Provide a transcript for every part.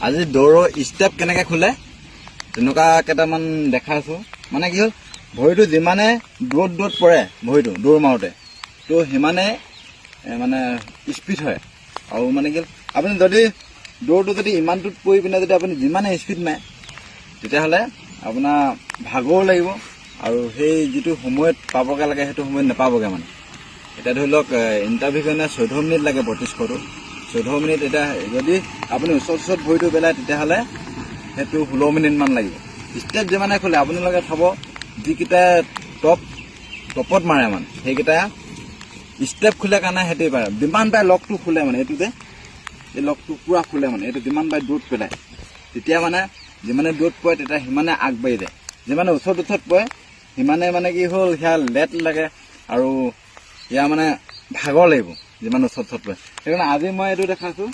আজি দৌৰৰ ষ্টেপ কেনেকৈ খোলে তেনেকুৱা কেইটামান দেখাইছোঁ। মানে কি হ'ল, ভৰিটো যিমানে দূৰত পৰে ভৰিটো দৌৰ মাৰোঁতে তো সিমানে মানে স্পীড হয়। আৰু মানে কি হ'ল, আপুনি যদি দৌৰটো যদি ইমানটোত পৰি পিনে যদি আপুনি যিমানে স্পীড মাৰে তেতিয়াহ'লে আপোনাৰ ভাগৰো লাগিব আৰু সেই যিটো সময়ত পাবগৈ লাগে সেইটো সময়ত নাপাবগৈ। মানে এতিয়া ধৰি লওক ইণ্টাৰভিউ কাৰণে 14 মিনিট লাগে 3200টো, 14 মিনিট। এতিয়া যদি আপুনি ওচৰত ভৰিটো পেলায় তেতিয়াহ'লে সেইটো 16 মিনিটমান লাগিব। ষ্টেপ যিমানে খোলে আপোনালোকে চাব, যিকেইটা টপত মাৰে মানে সেইকেইটা ষ্টেপ খোলে কাৰণে সেইটো পাৰে। যিমান পাৰে লকটো খোলে মানে এইটোতে, এই লকটো পূৰা খোলে মানে এইটো যিমান পাৰে দূৰত পেলায়, তেতিয়া মানে যিমানে দূৰত পৰে তেতিয়া সিমানে আগবাঢ়ি যায়। যিমানে ওচৰত পৰে সিমানে মানে কি হ'ল, সেয়া লেট লাগে আৰু ইয়াৰ মানে ভাগৰ লাগিব যিমান ওচৰত পৰে। সেইকাৰণে আজি মই এইটো দেখাইছোঁ,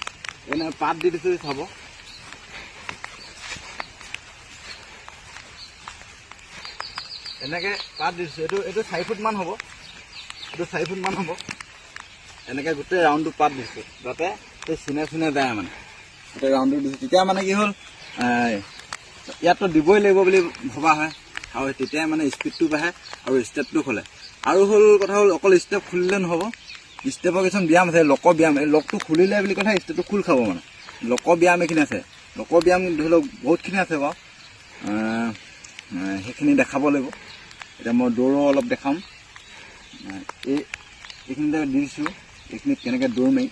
এনে পাত দি দিছোঁ চাব। এনেকৈ পাত দিছোঁ, এইটো 4 ফুটমান হ'ব, এইটো 4 ফুটমান হ'ব। এনেকৈ গোটেই ৰাউণ্ডটো পাত দিছোঁ যাতে সেই চিনে যায় মানে গোটেই ৰাউণ্ডটো দিছোঁ। তেতিয়া মানে কি হ'ল, ইয়াততো দিবই লাগিব বুলি ভবা হয় আৰু তেতিয়াই মানে স্পীডটো বাঢ়ে আৰু ষ্টেপটো খোলে। আৰু হ'ল কথা হ'ল, অকল ষ্টেপ খুলিলে নহ'ব, ষ্টেপৰ কিছুমান ব্যায়াম আছে, লকৰ ব্যায়াম। এই লকটো খুলিলে বুলি কথা ষ্টেপটো খোল খাব মানে। লকৰ ব্যায়াম এইখিনি আছে, লকৰ ব্যায়াম ধৰি লওক বহুতখিনি আছে বাৰু, সেইখিনি দেখাব লাগিব। এতিয়া মই দৌৰো অলপ দেখাম। এইখিনিতে দিছোঁ, এইখিনিত কেনেকৈ দৌৰ মাৰি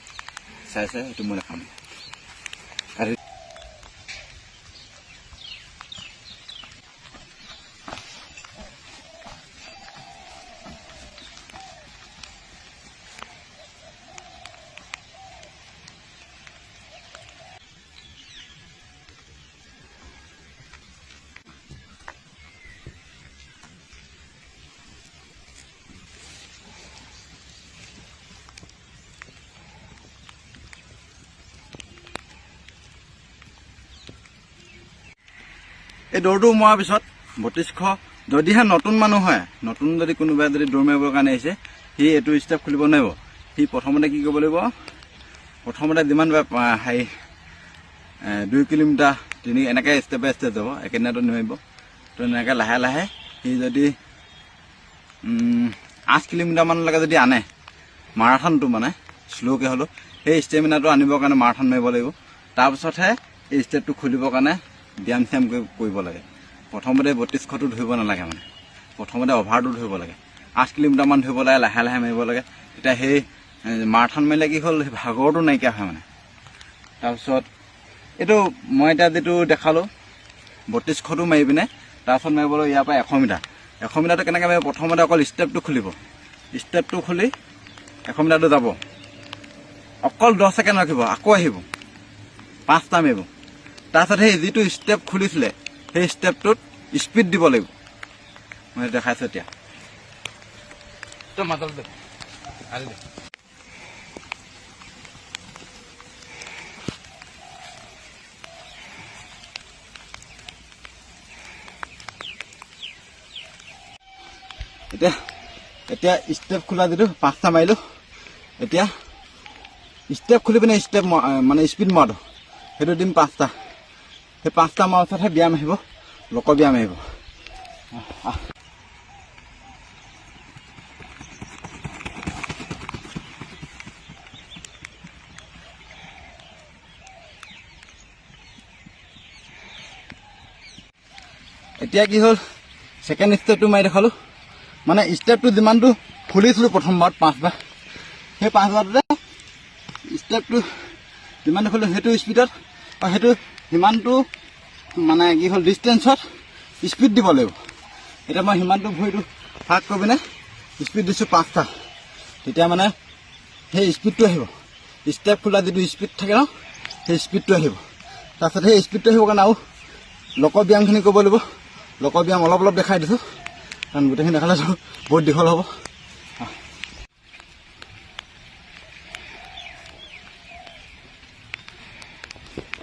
চাই সেইটো মই দেখাম। এই দৌৰটো মৰাৰ পিছত 3200, যদিহে নতুন মানুহ হয়, নতুন যদি কোনোবাই যদি দৌৰ মাৰিবৰ কাৰণে আহিছে, সি এইটো ষ্টেপ খুলিব নোৱাৰিব। সি প্ৰথমতে কি কৰিব লাগিব, প্ৰথমতে যিমান 2 কিলোমিটাৰ এনেকৈ ষ্টেপ বাই ষ্টেপ যাব, একেদিনাটো নোৱাৰিব। তো এনেকৈ লাহে লাহে সি যদি 8 কিলোমিটাৰমানলৈকে যদি আনে, মাৰাথনটো মানে শ্ল'কৈ হ'লেও সেই ষ্টেমিনাটো আনিবৰ কাৰণে মাৰাথন মাৰিব লাগিব। তাৰপিছতহে এই ষ্টেপটো খুলিবৰ কাৰণে ব্যায়াম চ্যায়াম কৰিব লাগে। প্ৰথমতে 3200টো ধৰিব নালাগে, মানে প্ৰথমতে অভাৰটো ধৰিব লাগে। 8 কিলোমিটাৰমান ধৰিব লাগে, লাহে লাহে মাৰিব লাগে। তেতিয়া সেই মাৰাথন মাৰিলে কি হ'ল, সেই ভাগৰটো নাইকিয়া হয় মানে। তাৰপিছত এইটো মই এতিয়া যিটো দেখালোঁ 3200টো মাৰি পিনে তাৰপিছত মাৰিব লাগিব ইয়াৰ পৰা 100 মিটাৰ। 100 মিটাৰটো কেনেকৈ মাৰিব, প্ৰথমতে অকল ষ্টেপটো খুলিব, ষ্টেপটো খুলি 100 মিটাৰটো যাব, অকল 10 ছেকেণ্ড ৰাখিব, আকৌ আহিব, 5টা মাৰিব। তাৰপিছত সেই যিটো ষ্টেপ খুলিছিলে সেই ষ্টেপটোত স্পীড দিব লাগিব। মই দেখাইছোঁ এতিয়া। এতিয়া ষ্টেপ খোলা যিটো 5টা মাৰিলোঁ, এতিয়া ষ্টেপ খুলি পিনে ষ্টেপ মানে স্পীড মৰাটো সেইটো দিম 5টা। সেই 5টা মাৰাৰ পিছতহে ব্যায়াম আহিব, লকৰ ব্যায়াম আহিব। এতিয়া কি হ'ল, ছেকেণ্ড ষ্টেপটো মাৰি দেখালোঁ। মানে ষ্টেপটো যিমানটো খুলিছিলোঁ প্ৰথমবাৰত 5বাৰ, সেই 5বাৰতে ষ্টেপটো যিমানটো খুলিলোঁ সেইটো স্পীডত আৰু সেইটো সিমানটো মানে কি হ'ল, ডিষ্টেঞ্চত স্পীড দিব লাগিব। এতিয়া মই সিমানটো ভৰিটো ফাক কৰি পিনে স্পীড দিছোঁ 5টা, তেতিয়া মানে সেই স্পীডটো আহিব। ষ্টেপ খোলা যিটো স্পীড থাকে ন, সেই স্পীডটো আহিব। তাৰপিছত সেই স্পীডটো আহিব কাৰণে আৰু লকৰ ব্যায়ামখিনি কৰিব লাগিব। লকৰ ব্যায়াম অলপ অলপ দেখাই দিছোঁ, কাৰণ গোটেইখিনি দেখালে বহুত দীঘল হ'ব।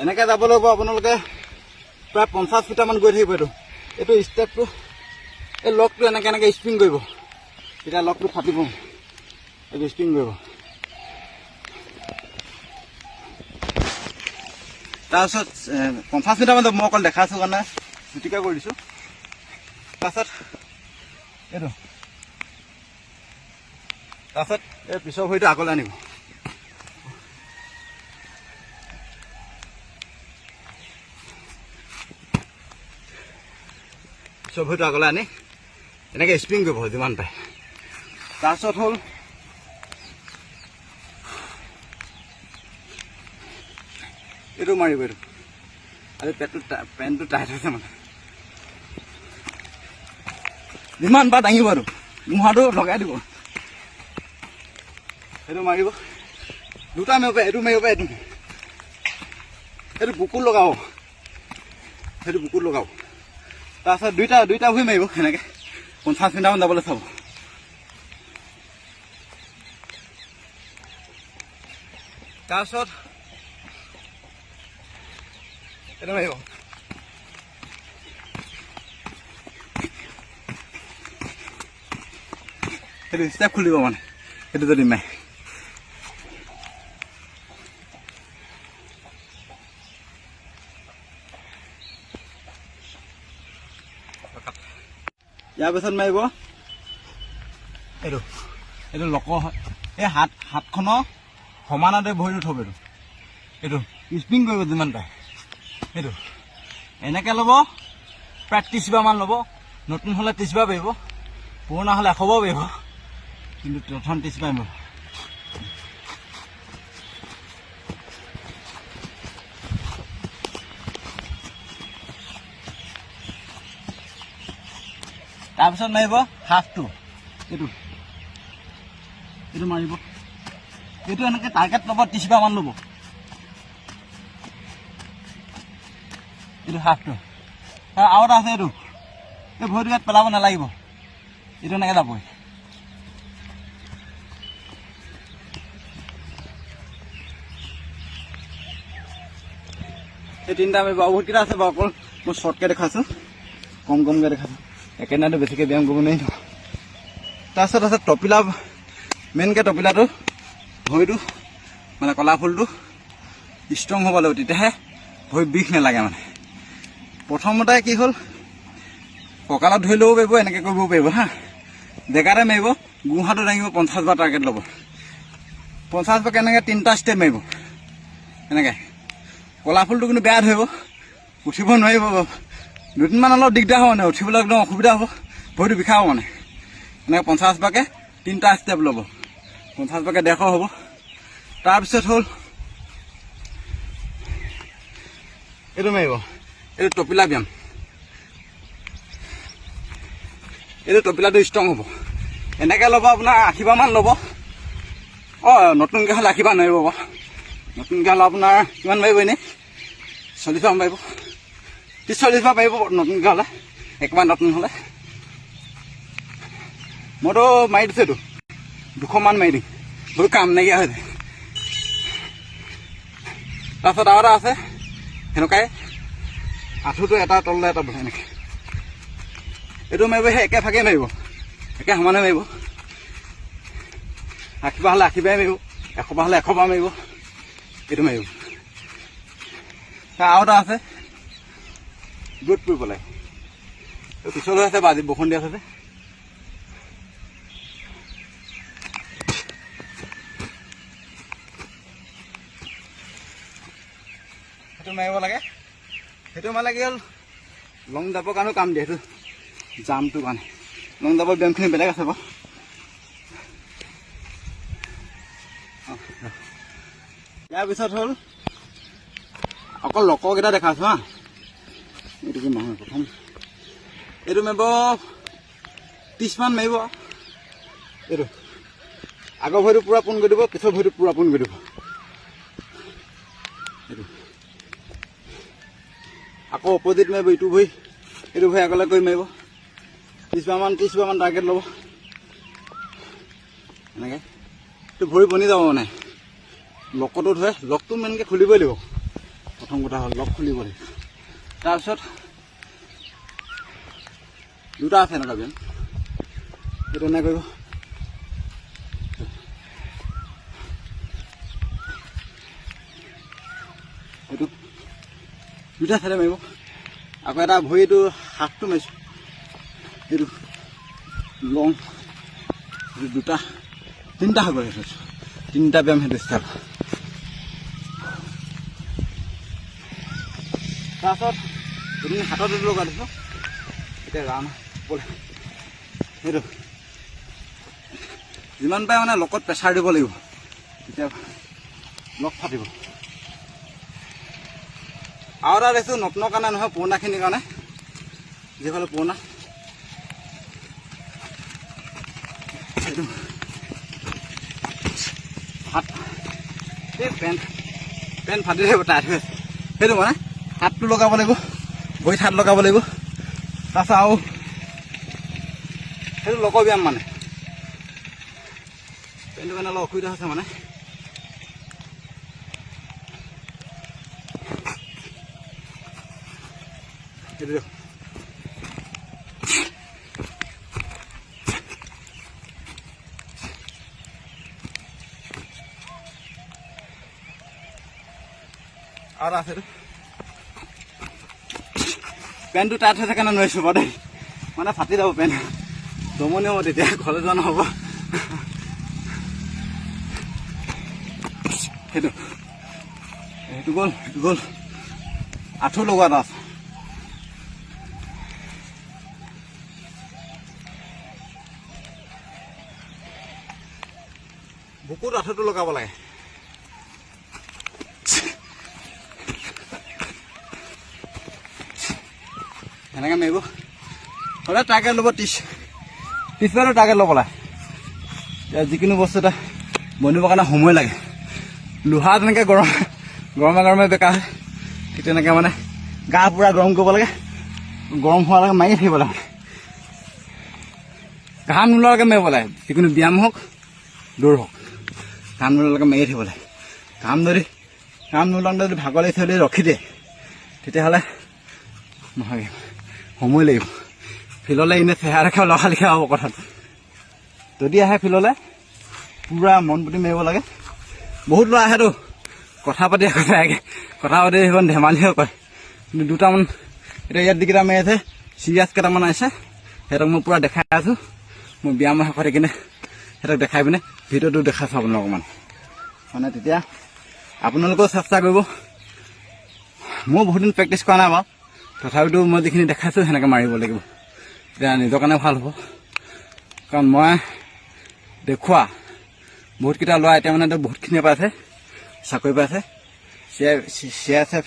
এনেকৈ যাব লাগিব আপোনালোকে প্ৰায় 50 মিটাৰমান গৈ থাকিব। এইটো ষ্টেপটো, এই লকটো এনেকৈ স্পিন কৰিব, তেতিয়া লকটো ফাটিব, এইটো স্পিন কৰিব। তাৰপিছত 50 মিটাৰমান মই অকল দেখাইছোঁ কাৰণে চুটিকা কৰি দিছোঁ। তাৰপিছত এইটো তাৰপিছত এই পিছৰ ভৰিটো আগলৈ আনিব। পিছৰ ভৰিটো আগলৈ আনি এনেকৈ স্প্ৰিং কৰিব যিমান পাৰে। তাৰপিছত হ'ল এইটো মাৰিব। এইটো আৰু পেণ্টটো টাইট হৈছে মানে যিমান পাৰ দাঙিব আৰু মুহাটো লগাই দিব। সেইটো মাৰিব। দুটা মাৰিব পাৰে, এইটো মাৰিব পাৰে, এইটো বুকুত লগাব, সেইটো বুকুত লগাব। তাৰপিছত দুইটা ভৰি মাৰিব সেনেকৈ 50 মিটাৰমান যাবলৈ চাব। তাৰপিছত এইটো মাৰিব। সেইটো ষ্টেপ খুলিব মানে সেইটো যদি মাৰে। ইয়াৰ পিছত মাৰিব এইটো লকৰ হয়। এই হাতখনৰ সমানতে ভৰিটো থব। এইটো স্প্ৰিং কৰিব যিমান পাৰে। সেইটো এনেকৈ ল'ব, প্ৰায় 30 বাৰমান ল'ব। নতুন হ'লে 30 বাৰ পাৰিব, পুৰণা হ'লে 100 বাৰ পাৰিব, কিন্তু প্ৰথম 30 বাৰ পাৰিব। তাৰপিছত মাৰিব হাফটো। এইটো মাৰিব। এইটো এনেকৈ টাৰ্গেট ল'ব, 30 বাৰমান ল'ব। এইটো হাফটো। আৰু এটা আছে এইটো, এই ভৰিটো ইয়াত পেলাব নালাগিব, এইটো এনেকৈ যাবই। এই তিনিটা মাৰিব। আৰু বহুতকেইটা আছে বাৰু, অকল মই শ্বৰ্টকৈ দেখাইছোঁ, কমকৈ দেখাইছোঁ। একেদিনাইতো বেছিকৈ ব্যায়াম কৰিব নোৱাৰি। তাৰপিছত আছে টপিলা। মেইনকৈ টপিলাটো ভৰিটো মানে কলা ফুলটো ষ্ট্ৰং হ'ব লাগিব, তেতিয়াহে ভৰি বিষ নালাগে মানে। প্ৰথমতে কি হ'ল, কঁকালত ধৰি ল'ব পাৰিব, এনেকৈ কৰিব পাৰিব হা। জেগাতে মাৰিব, গোহাটো দাঙিব, 50 বাৰ টাৰ্গেট ল'ব। 50 বাৰ কেনেকৈ 3টা ষ্টেপ মাৰিব এনেকৈ। কলা ফুলটো কিন্তু বেয়া ধৰিব, উঠিব নোৱাৰিব। দুদিনমান অলপ দিগদাৰ হ'ব মানে, উঠিবলৈ একদম অসুবিধা হ'ব, ভৰিটো বিষাব মানে। এনেকৈ 50 বাৰকৈ 3টা ষ্টেপ ল'ব, 50 বাৰকৈ 150 হ'ব। তাৰপিছত হ'ল এইটো মাৰিব। এইটো টপিলা ব্যায়াম। এইটো টপিলাটো ষ্ট্ৰং হ'ব। এনেকৈ ল'ব, আপোনাৰ 80 বাৰমান ল'ব। নতুনকৈ হ'লে 80 বাৰ নোৱাৰিব বাৰু। নতুনকৈ হ'লে আপোনাৰ কিমান মাৰিব, এনেই 40 বাৰ মাৰিব, 30-40 বাৰ পাৰিব নতুনকৈ হ'লে, একবাৰ নতুন হ'লে। মইতো মাৰি দিছোঁ, এইটো 200 মান মাৰি দিম, বহুত কাম নাইকিয়া হৈ যায়। তাৰপিছত আৰু এটা আছে সেনেকুৱাই, আঁঠুটো এটা তললৈ এটা বহে এনেকৈ। এইটো মাৰিব, সেই একে ভাগে মাৰিব, একে সমানে মাৰিব। 80 বাৰ হ'লে 80 বাৰে মাৰিব, 100 বাৰ হ'লে 100 বাৰ মাৰিব, এইটো মাৰিব। আৰু এটা আছে দূৰত পৰিব লাগে, পিছলৈ আছে বা আজি বৰষুণ দিয়া আছে যে। সেইটো মাৰিব লাগে। সেইটো মাৰিলে কি হ'ল, লং জাপৰ কাৰণেও কাম দিয়ে। সেইটো জাম্পটোৰ কাৰণে লং জাপৰ ব্যায়ামখিনি বেলেগ আছে বাৰু। ইয়াৰ পিছত হ'ল অকল লকৰকেইটা দেখাইছোঁ হা। এইটো কি নহয়, প্ৰথম এইটো মাৰিব 30 মান মাৰিব। এইটো আগৰ ভৰিটো পূৰা পোন কৰি দিব, পিছৰ ভৰিটো পূৰা পোন কৰি দিব। এইটো আকৌ অপজিট মাৰিব, ইটো ভৰি এইটো ভৰি আগলৈ কৰি মাৰিব। 30 বাৰমান টাৰ্গেট ল'ব এনেকৈ। এইটো ভৰি বনি যাব মানে, লকটো ধৰে। লকটো মেইনকৈ খুলিবই লাগিব, প্ৰথম কথা হ'ল লক খুলিব লাগিব। তাৰপিছত দুটা আছে এনেকুৱা ব্যায়াম, এইটো এনেকৈ কৰিব। এইটো দুটা চাইডে মাৰিব। আকৌ এটা ভৰিটো হাফটো মাৰিছোঁ, এইটো লং, এইটো দুটা তিনিটা হৈ গ'ল। সেইটো তিনিটা ব্যায়াম সেইটো ষ্টাইল। তাৰপাছত এদিন হাতত এইটো লগাই দিছোঁ, এতিয়া ৰাউণ্ড বলে সেইটো যিমান পাৰে মানে লগত প্ৰেছাৰ দিব লাগিব, তেতিয়া লগ ফাটিব। আৰু এটা দেখিছোঁ নতুনৰ কাৰণে নহয়, পুৰণাখিনিৰ কাৰণে, যিফালে পুৰণা এইটো হাত এই পেণ্ট ফাটি থাকিব টাইট হৈ আছে, সেইটো মানে হাতটো লগাব লাগিব, ভৰিত হাত লগাব লাগিব। তাৰপাছত আৰু সেইটো লগৰ ব্যায়াম মানে পেণ্টটো কাৰণে অলপ অসুবিধা হৈছে মানে। সেইটো আৰু আছে পেণ্টটো টাইট হৈ থাকে নোৱাৰিছোঁ বাৰু দেই, মানে ফাটি যাব পেণ্ট, জমনি হ'ব তেতিয়া, ঘৰলৈ যোৱা নহ'ব। সেইটো গ'ল আঁঠু লগোৱা এটা আছে। বুকুত আঁঠুটো লগাব লাগে। এনেকৈ মাৰিব সদায় টাৰ্গেট ল'ব, 30 বাৰো টাৰ্গেট ল'ব লাগে। এতিয়া যিকোনো বস্তু এটা বনিবৰ কাৰণে সময় লাগে। লোহা তেনেকৈ গৰমে বেকাৰ হয়, ঠিক তেনেকৈ মানে গা পূৰা গৰম কৰিব লাগে, গৰম হোৱালৈকে মাৰি থাকিব লাগে, ঘাম নোলোৱালৈকে মাৰিব লাগে। যিকোনো ব্যায়াম হওক দৌৰ হওক, ঘাম নোলোৱালৈকে মাৰি থাকিব লাগে। ঘাম নোলোৱাকৈ যদি ভাগৰ লাগি থৈ ৰখি দিয়ে, তেতিয়াহ'লে নহয়, সময় লাগিব। ফিল্ডলৈ এনেই চেহেৰা দেখাব লগা লিখা হ'ব কথাটো। যদি আহে ফিল্ডলৈ পূৰা মন পুতি মাৰিব লাগে। বহুত ল'ৰা আহেতো কথা পাতি সেইখন ধেমালিও কয়, কিন্তু দুটামান এতিয়া ইয়াত যিকেইটা মাৰি আছে চিৰিয়াছ কেইটামান আছে, সিহঁতক মই পূৰা দেখাই আছোঁ। মই ব্যায়ামৰ শেষত কিনে সিহঁতক দেখাই পিনে ভিডিঅ'টো দেখাইছোঁ আপোনালোকক মানে তেতিয়া আপোনালোকেও চেষ্টা কৰিব। মই বহুত দিন প্ৰেক্টিছ কৰা নাই বাৰু, তথাপিতো মই যিখিনি দেখাইছোঁ সেনেকৈ মাৰিব লাগিব, তেতিয়া নিজৰ কাৰণে ভাল হ'ব। কাৰণ মই দেখুওৱা বহুতকেইটা ল'ৰা এতিয়া মানে বহুতখিনিয়ে পাইছে, চাকৰি পাইছে, CSF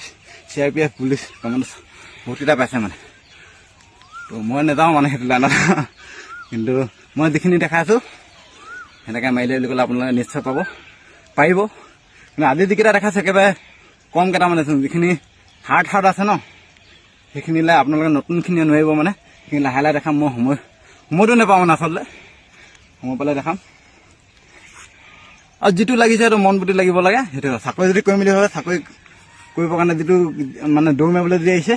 CRPF পুলিচ বহুতকেইটা পাইছে মানে। তো মই নাযাওঁ মানে সেইটো লাইনত, কিন্তু মই যিখিনি দেখাইছোঁ সেনেকৈ মাৰিলে বুলি ক'লে আপোনালোকে নিশ্চয় পাৰিব। কিন্তু আজি যিকেইটা দেখাইছে একেবাৰে কম কেইটামান আছে, যিখিনি হাৰ্ড আছে ন, সেইখিনিলে আপোনালোকে নতুনখিনিয়ে নোৱাৰিব মানে। সেইখিনি লাহে লাহে দেখাম। মই সময়টো নাপাওঁ মানে, আচলতে সময় পালে দেখাম। আৰু যিটো লাগিছে সেইটো মন পুতি লাগিব লাগে। সেইটো চাকৰি যদি কৰিম বুলি ভাবে, চাকৰি কৰিবৰ কাৰণে যিটো মানে দৌৰ মাৰিবলৈ দি আহিছে,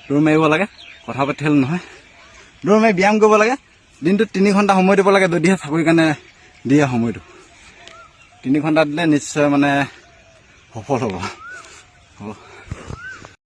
দৌৰ মাৰিব লাগে, কথা পাতি থাকিলে নহয়। দৌৰ মাৰি ব্যায়াম কৰিব লাগে, দিনটোত 3 ঘণ্টা সময় দিব লাগে, যদিহে চাকৰিৰ কাৰণে দিয়ে সময়টো। 3 ঘণ্টা দিলে নিশ্চয় মানে সফল হ'ব।